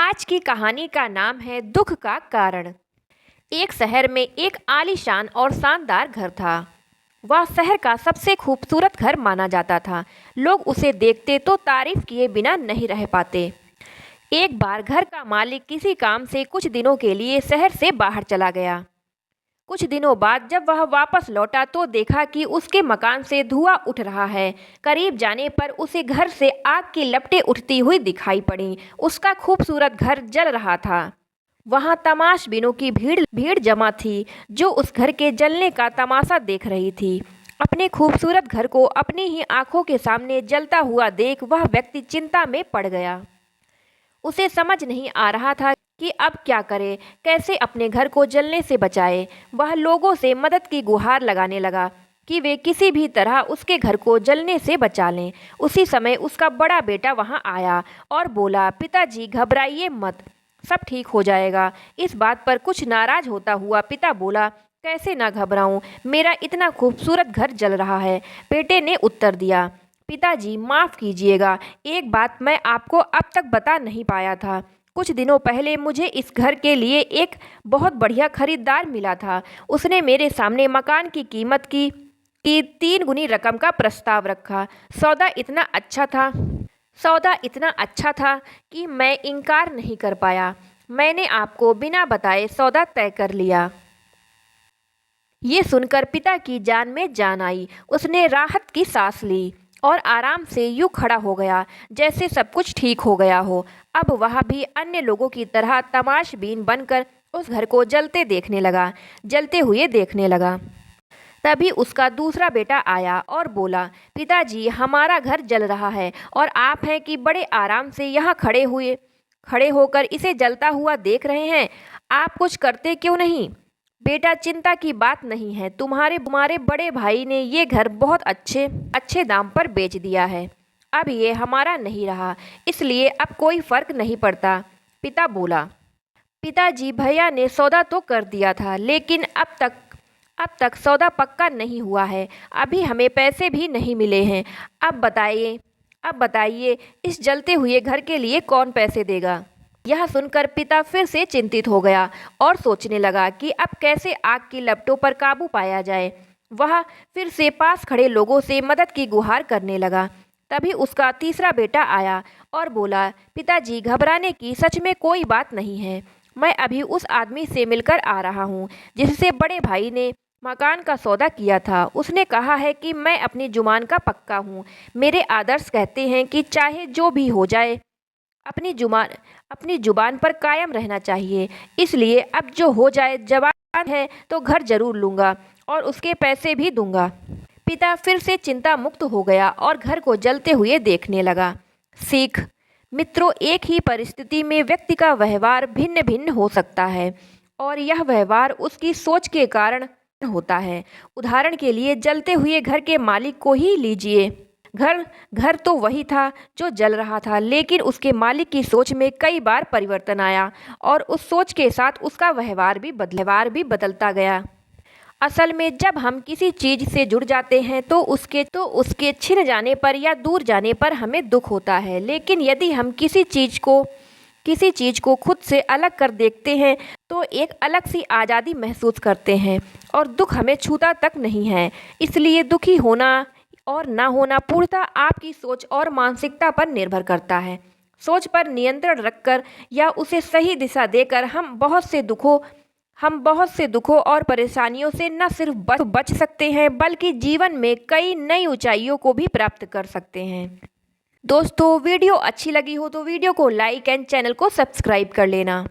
आज की कहानी का नाम है दुख का कारण। एक शहर में एक आलीशान और शानदार घर था। वह शहर का सबसे खूबसूरत घर माना जाता था। लोग उसे देखते तो तारीफ किए बिना नहीं रह पाते। एक बार घर का मालिक किसी काम से कुछ दिनों के लिए शहर से बाहर चला गया। कुछ दिनों बाद जब वह वापस लौटा तो देखा कि उसके मकान से धुआं उठ रहा है। करीब जाने पर उसे घर से आग की लपटें उठती हुई दिखाई पड़ी। उसका खूबसूरत घर जल रहा था। वहां तमाशबीनों की भीड़ भीड़ जमा थी जो उस घर के जलने का तमाशा देख रही थी। अपने खूबसूरत घर को अपनी ही आंखों के सामने जलता हुआ देख वह व्यक्ति चिंता में पड़ गया। उसे समझ नहीं आ रहा था कि अब क्या करे, कैसे अपने घर को जलने से बचाए। वह लोगों से मदद की गुहार लगाने लगा कि वे किसी भी तरह उसके घर को जलने से बचा लें। उसी समय उसका बड़ा बेटा वहां आया और बोला, पिताजी घबराइए मत, सब ठीक हो जाएगा। इस बात पर कुछ नाराज होता हुआ पिता बोला, कैसे ना घबराऊं, मेरा इतना खूबसूरत घर जल रहा है। बेटे ने उत्तर दिया, पिताजी माफ़ कीजिएगा, एक बात मैं आपको अब तक बता नहीं पाया था। कुछ दिनों पहले मुझे इस घर के लिए एक बहुत बढ़िया खरीदार मिला था। उसने मेरे सामने मकान की कीमत की 3 गुनी रकम का प्रस्ताव रखा। सौदा इतना अच्छा था कि मैं इनकार नहीं कर पाया। मैंने आपको बिना बताए सौदा तय कर लिया। ये सुनकर पिता की जान में जान आई। उसने राहत की सांस ली और आराम से यूं खड़ा हो गया जैसे सब कुछ ठीक हो गया हो। अब वह भी अन्य लोगों की तरह तमाशबीन बनकर उस घर को जलते हुए देखने लगा। तभी उसका दूसरा बेटा आया और बोला, पिताजी हमारा घर जल रहा है और आप हैं कि बड़े आराम से यहाँ खड़े होकर इसे जलता हुआ देख रहे हैं। आप कुछ करते क्यों नहीं? बेटा, चिंता की बात नहीं है, तुम्हारे बड़े भाई ने ये घर बहुत अच्छे दाम पर बेच दिया है। अब ये हमारा नहीं रहा, इसलिए अब कोई फर्क नहीं पड़ता। पिता बोला, पिताजी भैया ने सौदा तो कर दिया था, लेकिन अब तक सौदा पक्का नहीं हुआ है। अभी हमें पैसे भी नहीं मिले हैं। अब बताइए इस जलते हुए घर के लिए कौन पैसे देगा? यह सुनकर पिता फिर से चिंतित हो गया और सोचने लगा कि अब कैसे आग की लपटों पर काबू पाया जाए। वह फिर से पास खड़े लोगों से मदद की गुहार करने लगा। तभी उसका तीसरा बेटा आया और बोला, पिताजी घबराने की सच में कोई बात नहीं है। मैं अभी उस आदमी से मिलकर आ रहा हूँ जिससे बड़े भाई ने मकान का सौदा किया था। उसने कहा है कि मैं अपनी जुबान का पक्का हूँ। मेरे आदर्श कहते हैं कि चाहे जो भी हो जाए अपनी जुबान पर कायम रहना चाहिए। इसलिए अब जो हो जाए, जवान है तो घर जरूर लूँगा और उसके पैसे भी दूंगा। पिता फिर से चिंता मुक्त हो गया और घर को जलते हुए देखने लगा। सीख मित्रों, एक ही परिस्थिति में व्यक्ति का व्यवहार भिन्न भिन्न हो सकता है और यह व्यवहार उसकी सोच के कारण होता है। उदाहरण के लिए जलते हुए घर के मालिक को ही लीजिए। घर तो वही था जो जल रहा था, लेकिन उसके मालिक की सोच में कई बार परिवर्तन आया और उस सोच के साथ उसका व्यवहार भी बदलता गया। असल में जब हम किसी चीज़ से जुड़ जाते हैं तो उसके छिन जाने पर या दूर जाने पर हमें दुख होता है, लेकिन यदि हम किसी चीज़ को खुद से अलग कर देखते हैं तो एक अलग सी आज़ादी महसूस करते हैं और दुख हमें छूता तक नहीं है। इसलिए दुखी होना और ना होना पूर्णतः आपकी सोच और मानसिकता पर निर्भर करता है। सोच पर नियंत्रण रखकर या उसे सही दिशा देकर हम बहुत से दुखों और परेशानियों से न सिर्फ बच सकते हैं, बल्कि जीवन में कई नई ऊंचाइयों को भी प्राप्त कर सकते हैं। दोस्तों, वीडियो अच्छी लगी हो तो वीडियो को लाइक एंड चैनल को सब्सक्राइब कर लेना।